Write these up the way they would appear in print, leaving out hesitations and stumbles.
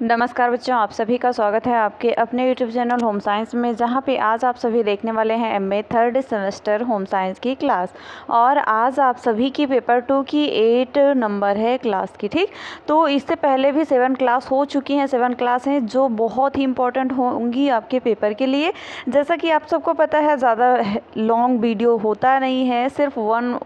नमस्कार बच्चों, आप सभी का स्वागत है आपके अपने यूट्यूब चैनल होम साइंस में, जहाँ पे आज आप सभी देखने वाले हैं MA third semester home science की क्लास। और आज आप सभी की पेपर 2 की 8 नंबर है क्लास की। ठीक, तो इससे पहले भी 7 क्लास हो चुकी हैं, 7 क्लास हैं जो बहुत ही इंपॉर्टेंट होंगी आपके पेपर के लिए। जैसा कि आप सबको पता है, ज़्यादा लॉन्ग वीडियो होता नहीं है, सिर्फ 1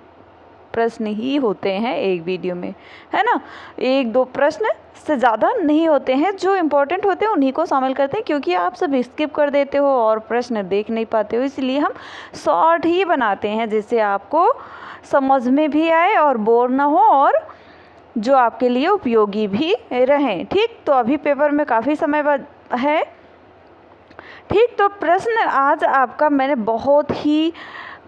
प्रश्न ही होते हैं एक वीडियो में, है ना। 1-2 प्रश्न से ज़्यादा नहीं होते हैं, जो इम्पोर्टेंट होते हैं उन्हीं को शामिल करते हैं, क्योंकि आप सब स्किप कर देते हो और प्रश्न देख नहीं पाते हो, इसलिए हम शॉर्ट ही बनाते हैं जिससे आपको समझ में भी आए और बोर ना हो और जो आपके लिए उपयोगी भी रहें। ठीक, तो अभी पेपर में काफ़ी समय बाद है। ठीक, तो प्रश्न आज आपका मैंने बहुत ही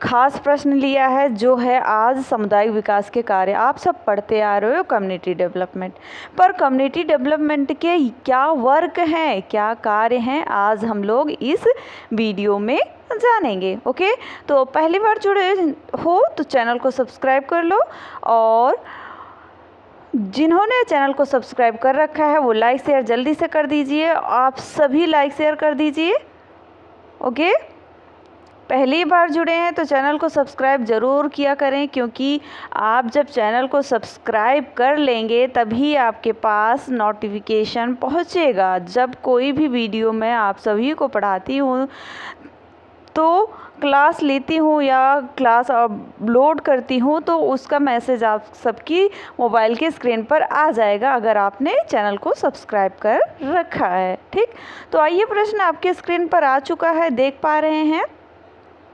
खास प्रश्न लिया है, जो है आज सामुदायिक विकास के कार्य। आप सब पढ़ते आ रहे हो कम्युनिटी डेवलपमेंट, पर कम्युनिटी डेवलपमेंट के क्या वर्क हैं, क्या कार्य हैं, आज हम लोग इस वीडियो में जानेंगे। ओके, तो पहली बार जुड़े हो तो चैनल को सब्सक्राइब कर लो, और जिन्होंने चैनल को सब्सक्राइब कर रखा है वो लाइक शेयर जल्दी से कर दीजिए। आप सभी लाइक शेयर कर दीजिए। ओके, पहली बार जुड़े हैं तो चैनल को सब्सक्राइब ज़रूर किया करें, क्योंकि आप जब चैनल को सब्सक्राइब कर लेंगे तभी आपके पास नोटिफिकेशन पहुंचेगा। जब कोई भी वीडियो मैं आप सभी को पढ़ाती हूँ तो क्लास लेती हूँ या क्लास अपलोड करती हूँ तो उसका मैसेज आप सबकी मोबाइल के स्क्रीन पर आ जाएगा, अगर आपने चैनल को सब्सक्राइब कर रखा है। ठीक, तो आइए, प्रश्न आपके स्क्रीन पर आ चुका है, देख पा रहे हैं।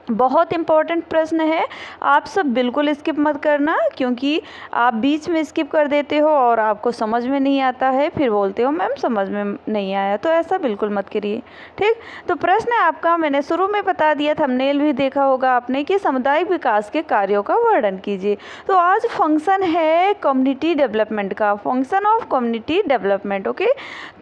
बहुत इम्पोर्टेंट प्रश्न है, आप सब बिल्कुल स्किप मत करना, क्योंकि आप बीच में स्किप कर देते हो और आपको समझ में नहीं आता है, फिर बोलते हो मैम समझ में नहीं आया, तो ऐसा बिल्कुल मत करिए। ठीक, तो प्रश्न आपका मैंने शुरू में बता दिया, थंबनेल भी देखा होगा आपने कि सामुदायिक विकास के कार्यों का वर्णन कीजिए। तो आज फंक्शन है कम्युनिटी डेवलपमेंट का, function of community development. Okay,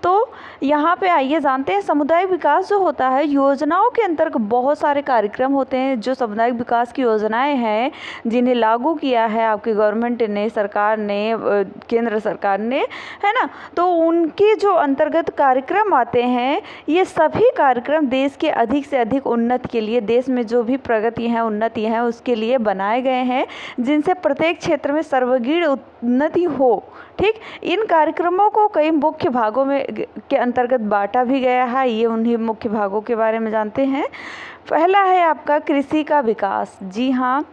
तो यहाँ पे आइए जानते हैं, सामुदायिक विकास जो होता है, योजनाओं के अंतर्गत बहुत सारे कार्यक्रम होते हैं। जो सामुदायिक विकास की योजनाएं हैं जिन्हें लागू किया है आपकी गवर्नमेंट ने, सरकार ने, केंद्र सरकार ने, है ना, तो उनके जो अंतर्गत कार्यक्रम आते हैं, ये सभी कार्यक्रम देश के अधिक से अधिक उन्नति के लिए, देश में जो भी प्रगति है, उन्नति है, उसके लिए बनाए गए हैं, जिनसे प्रत्येक क्षेत्र में सर्वगीण उन्नति हो। ठीक, इन कार्यक्रमों को कई मुख्य भागों में के अंतर्गत बांटा भी गया है। ये उन्हीं मुख्य भागों के बारे में जानते हैं। पहला है आपका कृषि का विकास। जी हाँ,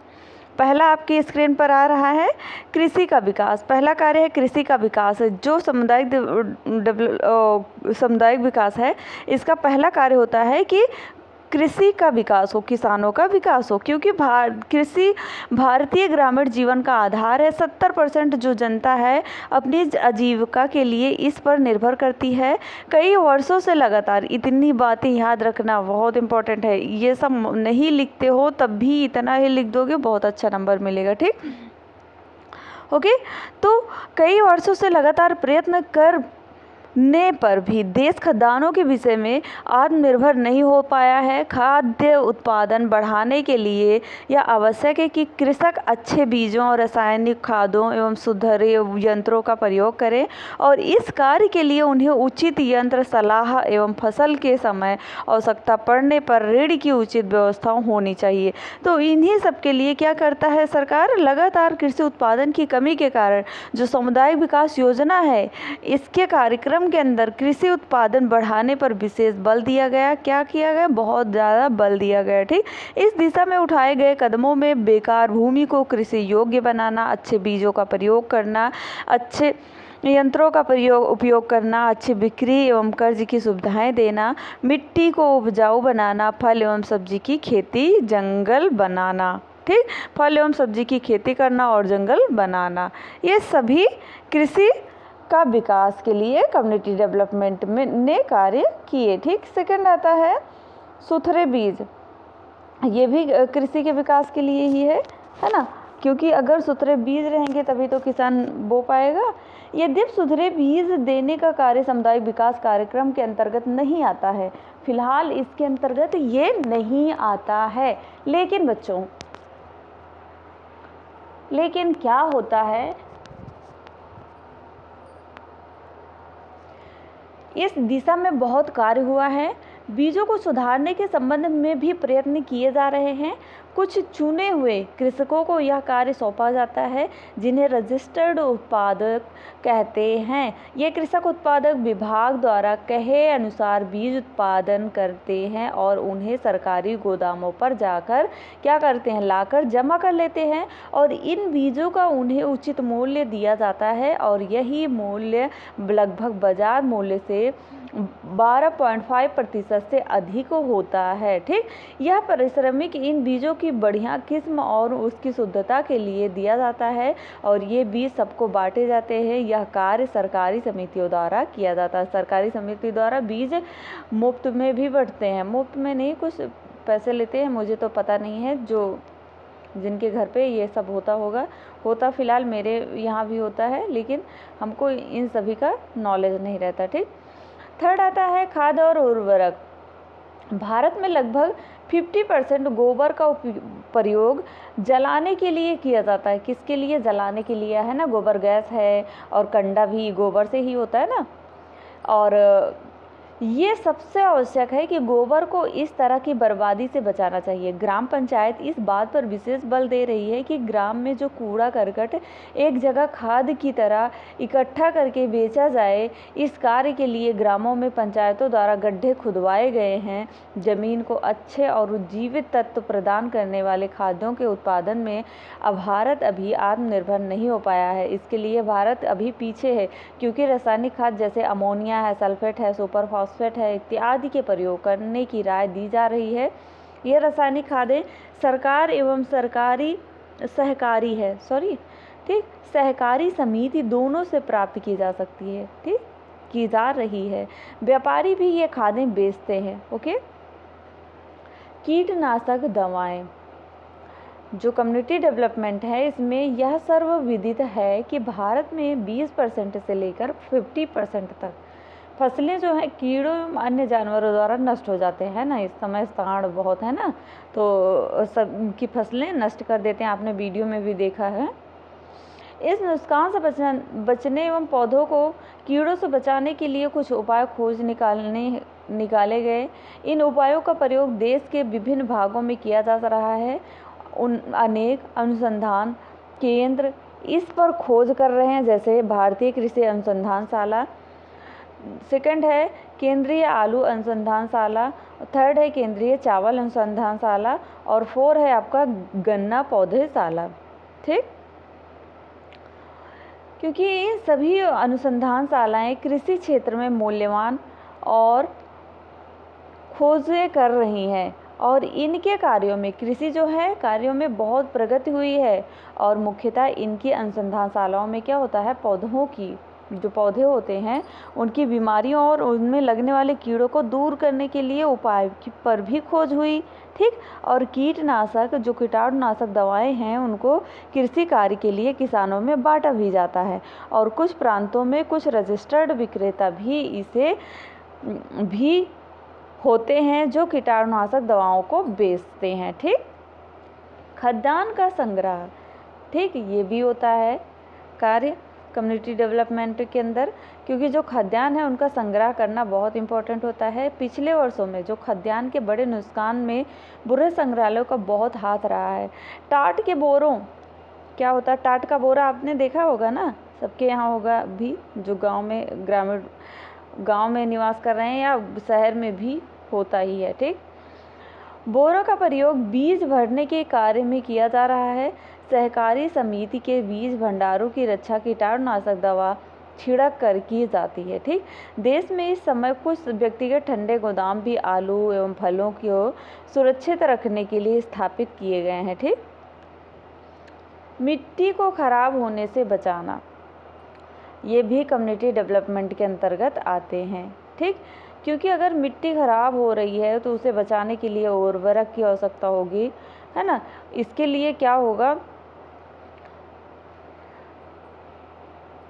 पहला आपकी स्क्रीन पर आ रहा है कृषि का विकास। पहला कार्य है कृषि का विकास, जो सामुदायिक विकास है, इसका पहला कार्य होता है कि कृषि का विकास हो, किसानों का विकास हो, क्योंकि कृषि भारतीय ग्रामीण जीवन का आधार है। 70% जो जनता है अपनी आजीविका के लिए इस पर निर्भर करती है कई वर्षों से लगातार। इतनी बातें याद रखना बहुत इम्पोर्टेंट है, ये सब नहीं लिखते हो तब भी इतना ही लिख दोगे, बहुत अच्छा नंबर मिलेगा। ठीक, ओके, तो कई वर्षों से लगातार प्रयत्न करने पर भी देश खाद्यान्नों के विषय में आत्मनिर्भर नहीं हो पाया है। खाद्य उत्पादन बढ़ाने के लिए यह आवश्यक है कि कृषक अच्छे बीजों और रासायनिक खादों एवं सुधारे यंत्रों का प्रयोग करें, और इस कार्य के लिए उन्हें उचित यंत्र, सलाह एवं फसल के समय आवश्यकता पड़ने पर ऋण की उचित व्यवस्था होनी चाहिए। तो इन्हीं सब के लिए क्या करता है सरकार, लगातार कृषि उत्पादन की कमी के कारण जो सामुदायिक विकास योजना है, इसके कार्यक्रम के अंदर कृषि उत्पादन बढ़ाने पर विशेष बल दिया गया। क्या किया गया, बहुत ज़्यादा बल दिया गया। ठीक, इस दिशा में उठाए गए कदमों में बेकार भूमि को कृषि योग्य बनाना, अच्छे बीजों का प्रयोग करना, अच्छे यंत्रों का उपयोग करना, अच्छी बिक्री एवं कर्ज की सुविधाएं देना, मिट्टी को उपजाऊ बनाना, फल एवं सब्जी की खेती, जंगल बनाना। ठीक, फल एवं सब्जी की खेती करना और जंगल बनाना, ये सभी कृषि का विकास के लिए कम्युनिटी डेवलपमेंट में ने कार्य किए। ठीक, सेकंड आता है सुथरे बीज। ये भी कृषि के विकास के लिए ही है ना, क्योंकि अगर सुथरे बीज रहेंगे तभी तो किसान बो पाएगा। यद्यपि सुथरे बीज देने का कार्य सामुदायिक विकास कार्यक्रम के अंतर्गत नहीं आता है, फिलहाल इसके अंतर्गत ये नहीं आता है, लेकिन बच्चों, लेकिन क्या होता है इस दिशा में बहुत कार्य हुआ है। बीजों को सुधारने के संबंध में भी प्रयत्न किए जा रहे हैं। कुछ चुने हुए कृषकों को यह कार्य सौंपा जाता है, जिन्हें रजिस्टर्ड उत्पादक कहते हैं। ये कृषक उत्पादक विभाग द्वारा कहे अनुसार बीज उत्पादन करते हैं और उन्हें सरकारी गोदामों पर जाकर क्या करते हैं, लाकर जमा कर लेते हैं और इन बीजों का उन्हें उचित मूल्य दिया जाता है और यही मूल्य लगभग बाजार मूल्य से 12.5% से अधिक होता है। ठीक, यह पारिश्रमिक इन बीजों की बढ़िया किस्म और उसकी शुद्धता के लिए दिया जाता है और ये बीज सबको बांटे जाते हैं। यह कार्य सरकारी समितियों द्वारा किया जाता है। सरकारी समिति द्वारा बीज मुफ्त में भी बंटते हैं, मुफ्त में नहीं, कुछ पैसे लेते हैं, मुझे तो पता नहीं है। जो जिनके घर पे ये सब होता फ़िलहाल मेरे यहाँ भी होता है, लेकिन हमको इन सभी का नॉलेज नहीं रहता। ठीक, थर्ड आता है खाद और उर्वरक। भारत में लगभग 50% गोबर का प्रयोग जलाने के लिए किया जाता है। किसके लिए? जलाने के लिए, है ना। गोबर गैस है और कंडा भी गोबर से ही होता है ना। और ये सबसे आवश्यक है कि गोबर को इस तरह की बर्बादी से बचाना चाहिए। ग्राम पंचायत इस बात पर विशेष बल दे रही है कि ग्राम में जो कूड़ा करकट एक जगह खाद की तरह इकट्ठा करके बेचा जाए। इस कार्य के लिए ग्रामों में पंचायतों द्वारा गड्ढे खुदवाए गए हैं। जमीन को अच्छे और जीवित तत्व प्रदान करने वाले खाद्यों के उत्पादन में भारत अभी आत्मनिर्भर नहीं हो पाया है। इसके लिए भारत अभी पीछे है, क्योंकि रासायनिक खाद जैसे अमोनिया है, सल्फेट है, सुपर फॉस्फेट है इत्यादि के प्रयोग करने की राय दी जा रही है। ये रासायनिक खादें सरकार एवं सहकारी समिति दोनों से प्राप्त की जा सकती है। ठीक, की जा रही है। व्यापारी भी ये खादें बेचते हैं। ओके, कीटनाशक दवाएं। जो कम्युनिटी डेवलपमेंट है, इसमें यह सर्वविदित है कि भारत में 20% से लेकर 50% तक फसलें जो हैं कीड़ों एवं अन्य जानवरों द्वारा नष्ट हो जाते हैं ना। इस समय सांड बहुत है ना, तो सबकी फसलें नष्ट कर देते हैं। आपने वीडियो में भी देखा है। इस नुकसान से बचने एवं पौधों को कीड़ों से बचाने के लिए कुछ उपाय निकाले गए। इन उपायों का प्रयोग देश के विभिन्न भागों में किया जा रहा है। अनेक अनुसंधान केंद्र इस पर खोज कर रहे हैं, जैसे भारतीय कृषि अनुसंधानशाला, सेकंड है केंद्रीय आलू अनुसंधानशाला, थर्ड है केंद्रीय चावल अनुसंधानशाला और 4 है आपका गन्ना पौधेशाला। ठीक, क्योंकि ये सभी अनुसंधानशालाएं कृषि क्षेत्र में मूल्यवान और खोजें कर रही हैं और इनके कार्यों में कृषि जो है कार्यों में बहुत प्रगति हुई है। और मुख्यतः इनकी अनुसंधानशालाओं में क्या होता है, पौधों की जो पौधे होते हैं उनकी बीमारियों और उनमें लगने वाले कीड़ों को दूर करने के लिए उपाय पर भी खोज हुई। ठीक, और कीटनाशक जो कीटाणुनाशक दवाएं हैं उनको कृषि कार्य के लिए किसानों में बांटा भी जाता है और कुछ प्रांतों में कुछ रजिस्टर्ड विक्रेता भी इसे भी होते हैं जो कीटाणुनाशक दवाओं को बेचते हैं। ठीक, खाद्यान्न का संग्रह। ठीक, ये भी होता है कार्य कम्युनिटी डेवलपमेंट के अंदर, क्योंकि जो खाद्यान्न है उनका संग्रह करना बहुत इंपॉर्टेंट होता है। पिछले वर्षों में जो खाद्यान्न के बड़े नुकसान में बुरे संग्रहालयों का बहुत हाथ रहा है। टाट के बोरों, क्या होता है टाट का बोरा, आपने देखा होगा ना, सबके यहाँ होगा भी, जो ग्रामीण गांव में निवास कर रहे हैं या शहर में भी होता ही है। ठीक, बोरों का प्रयोग बीज भरने के कार्य में किया जा रहा है। सहकारी समिति के बीज भंडारों की रक्षा कीटाणुनाशक दवा छिड़क कर की जाती है। ठीक, देश में इस समय कुछ व्यक्तिगत ठंडे गोदाम भी आलू एवं फलों को सुरक्षित रखने के लिए स्थापित किए गए हैं। ठीक, मिट्टी को खराब होने से बचाना, ये भी कम्युनिटी डेवलपमेंट के अंतर्गत आते हैं। ठीक, क्योंकि अगर मिट्टी खराब हो रही है तो उसे बचाने के लिए उर्वरक की आवश्यकता होगी, है ना। इसके लिए क्या होगा,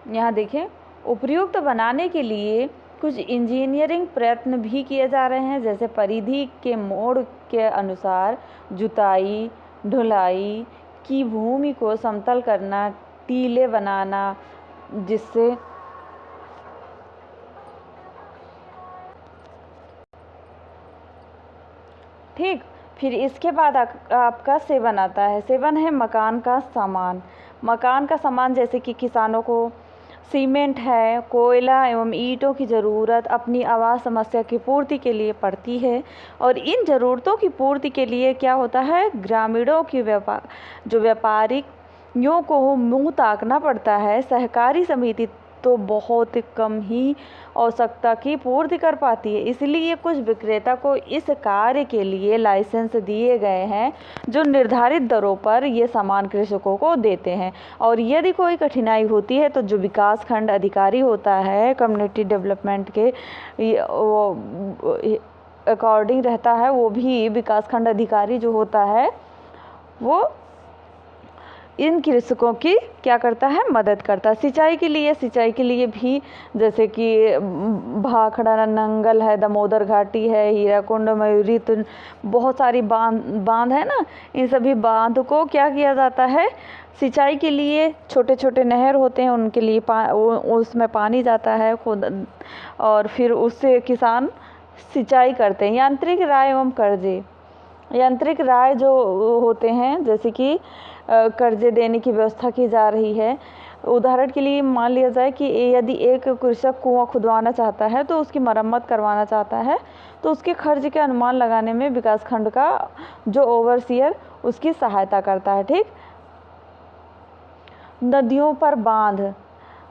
यहाँ देखें, उपयुक्त बनाने के लिए कुछ इंजीनियरिंग प्रयत्न भी किए जा रहे हैं, जैसे परिधि के मोड़ के अनुसार जुताई ढुलाई की, भूमि को समतल करना, टीले बनाना, जिससे ठीक। फिर इसके बाद आपका 7 आता है। 7 है मकान का सामान। मकान का सामान जैसे कि किसानों को सीमेंट है, कोयला एवं ईंटों की ज़रूरत अपनी आवास समस्या की पूर्ति के लिए पड़ती है। और इन ज़रूरतों की पूर्ति के लिए क्या होता है, ग्रामीणों की व्यापारियों को मुँह ताकना पड़ता है। सहकारी समिति तो बहुत कम ही आवश्यकता की पूर्ति कर पाती है, इसलिए कुछ विक्रेता को इस कार्य के लिए लाइसेंस दिए गए हैं जो निर्धारित दरों पर ये सामान कृषकों को देते हैं। और यदि कोई कठिनाई होती है तो जो विकास खंड अधिकारी होता है कम्युनिटी डेवलपमेंट के अकॉर्डिंग रहता है, वो भी विकास खंड अधिकारी जो होता है वो इन कृषकों की क्या करता है, मदद करता है। सिंचाई के लिए भी जैसे कि भाखड़ा नंगल है, दामोदर घाटी है, हीराकुंड, मयूरी, तो बहुत सारी बांध है ना, इन सभी बांध को क्या किया जाता है, सिंचाई के लिए छोटे छोटे नहर होते हैं उनके लिए उसमें पानी जाता है खुद, और फिर उससे किसान सिंचाई करते हैं। यांत्रिक राय एवं कर्जे, यांत्रिक राय जो होते हैं जैसे कि कर्जे देने की व्यवस्था की जा रही है। उदाहरण के लिए मान लिया जाए कि यदि एक कृषक कुआं खुदवाना चाहता है तो उसकी मरम्मत करवाना चाहता है तो उसके खर्च के अनुमान लगाने में विकासखंड का जो ओवरसीयर उसकी सहायता करता है। ठीक। नदियों पर बांध,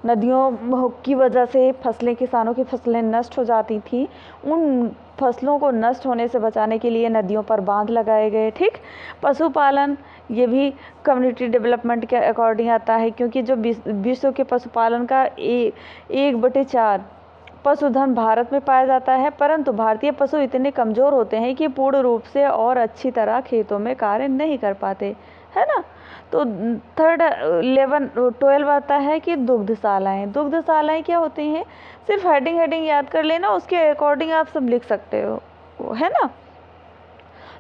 नदियों की वजह से किसानों की फसलें नष्ट हो जाती थी, उन फसलों को नष्ट होने से बचाने के लिए नदियों पर बांध लगाए गए। ठीक। पशुपालन, ये भी कम्युनिटी डेवलपमेंट के अकॉर्डिंग आता है, क्योंकि जो विश्व के पशुपालन का 1/4 पशुधन भारत में पाया जाता है, परंतु भारतीय पशु इतने कमज़ोर होते हैं कि पूर्ण रूप से और अच्छी तरह खेतों में कार्य नहीं कर पाते, है ना। तो 12 आता है कि दुग्धशालाएँ। दुग्धशालाएँ क्या होती हैं, सिर्फ हेडिंग याद कर लेना, उसके अकॉर्डिंग आप सब लिख सकते हो, है ना।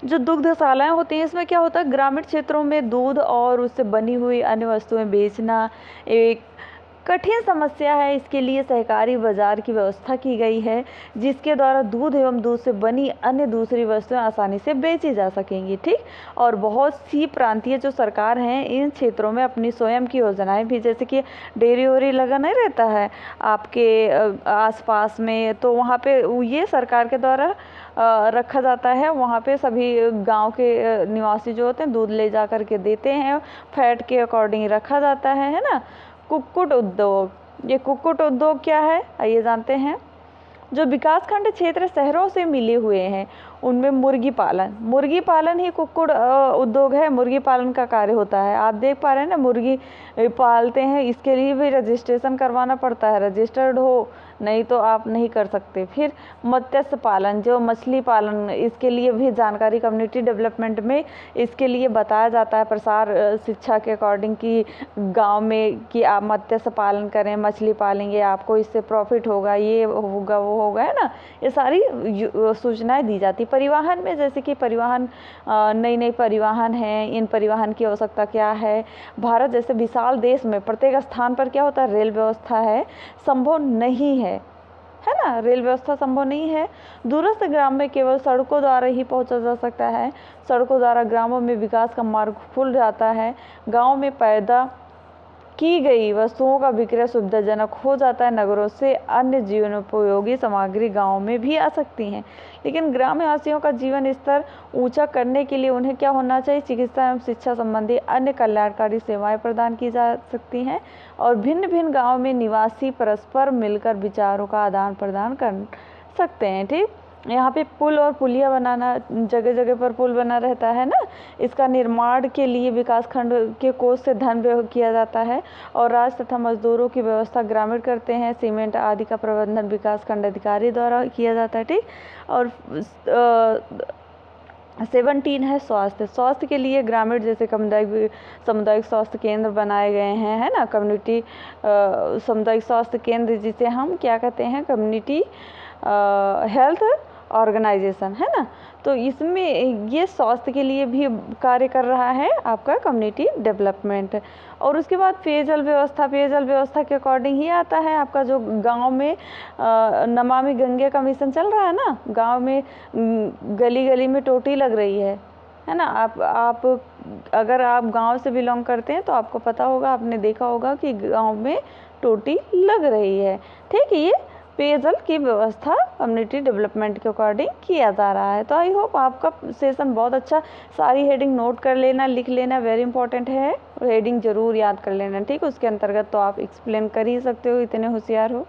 जो दुग्धशालाएँ होती हैं इसमें क्या होता है, ग्रामीण क्षेत्रों में दूध और उससे बनी हुई अन्य वस्तुएं बेचना एक कठिन समस्या है। इसके लिए सहकारी बाजार की व्यवस्था की गई है जिसके द्वारा दूध एवं दूध से बनी अन्य दूसरी वस्तुएं आसानी से बेची जा सकेंगी। ठीक। और बहुत सी प्रांतीय जो सरकार हैं इन क्षेत्रों में अपनी स्वयं की योजनाएं भी, जैसे कि डेयरी वेरी लगा नहीं रहता है आपके आसपास में, तो वहाँ पे ये सरकार के द्वारा रखा जाता है। वहाँ पे सभी गांव के निवासी जो होते हैं दूध ले जा कर के देते हैं, फैट के अकॉर्डिंग रखा जाता है ना। कुक्कुट उद्योग, ये कुक्कुट उद्योग क्या है आइए जानते हैं। जो विकासखंड क्षेत्र शहरों से मिले हुए हैं उनमें मुर्गी पालन ही कुक्कुट उद्योग है। मुर्गी पालन का कार्य होता है, आप देख पा रहे हैं ना, मुर्गी पालते हैं, इसके लिए भी रजिस्ट्रेशन करवाना पड़ता है, रजिस्टर्ड हो, नहीं तो आप नहीं कर सकते। फिर मत्स्य पालन, जो मछली पालन, इसके लिए भी जानकारी कम्युनिटी डेवलपमेंट में इसके लिए बताया जाता है, प्रसार शिक्षा के अकॉर्डिंग कि गांव में कि आप मत्स्य पालन करें, मछली पालेंगे, आपको इससे प्रॉफिट होगा, ये होगा वो होगा, है ना। ये सारी सूचनाएं दी जाती। परिवहन में जैसे कि परिवहन, नई परिवहन है, इन परिवहन की आवश्यकता क्या है। भारत जैसे विशाल देश में प्रत्येक स्थान पर क्या होता है, रेल व्यवस्था है संभव नहीं है ना, रेल व्यवस्था संभव नहीं है। दूरस्थ ग्राम में केवल सड़कों द्वारा ही पहुंचा जा सकता है। सड़कों द्वारा ग्रामों में विकास का मार्ग खुल जाता है। गांव में पैदा की गई वस्तुओं का विक्रय सुविधाजनक हो जाता है। नगरों से अन्य जीवनोपयोगी सामग्री गांव में भी आ सकती हैं, लेकिन ग्रामवासियों का जीवन स्तर ऊंचा करने के लिए उन्हें क्या होना चाहिए, चिकित्सा एवं शिक्षा संबंधी अन्य कल्याणकारी सेवाएं प्रदान की जा सकती हैं। और भिन्न भिन्न गाँव में निवासी परस्पर मिलकर विचारों का आदान प्रदान कर सकते हैं। ठीक। यहाँ पे पुल और पुलिया बनाना, जगह जगह पर पुल बना रहता है ना, इसका निर्माण के लिए विकासखंड के कोष से धन व्यय किया जाता है और राज्य तथा मजदूरों की व्यवस्था ग्रामीण करते हैं। सीमेंट आदि का प्रबंधन विकासखंड अधिकारी द्वारा किया जाता है। ठीक। और 17 है स्वास्थ्य के लिए ग्रामीण जैसे सामुदायिक स्वास्थ्य केंद्र बनाए गए हैं, है ना। कम्युनिटी सामुदायिक स्वास्थ्य केंद्र जिसे हम क्या कहते हैं, कम्युनिटी हेल्थ ऑर्गेनाइजेशन, है ना। तो इसमें ये स्वास्थ्य के लिए भी कार्य कर रहा है आपका कम्युनिटी डेवलपमेंट। और उसके बाद पेयजल व्यवस्था के अकॉर्डिंग ही आता है आपका जो गांव में नमामि गंगे का मिशन चल रहा है ना, गांव में गली गली में टोटी लग रही है ना। आप अगर आप गांव से बिलोंग करते हैं तो आपको पता होगा, आपने देखा होगा कि गांव में टोटी लग रही है। ठीक है, ये पेयजल की व्यवस्था कम्युनिटी डेवलपमेंट के अकॉर्डिंग किया जा रहा है। तो आई होप आपका सेशन बहुत अच्छा, सारी हेडिंग नोट कर लेना, लिख लेना, वेरी इंपॉर्टेंट है। हेडिंग जरूर याद कर लेना, ठीक है। उसके अंतर्गत तो आप एक्सप्लेन कर ही सकते हो, इतने होशियार हो।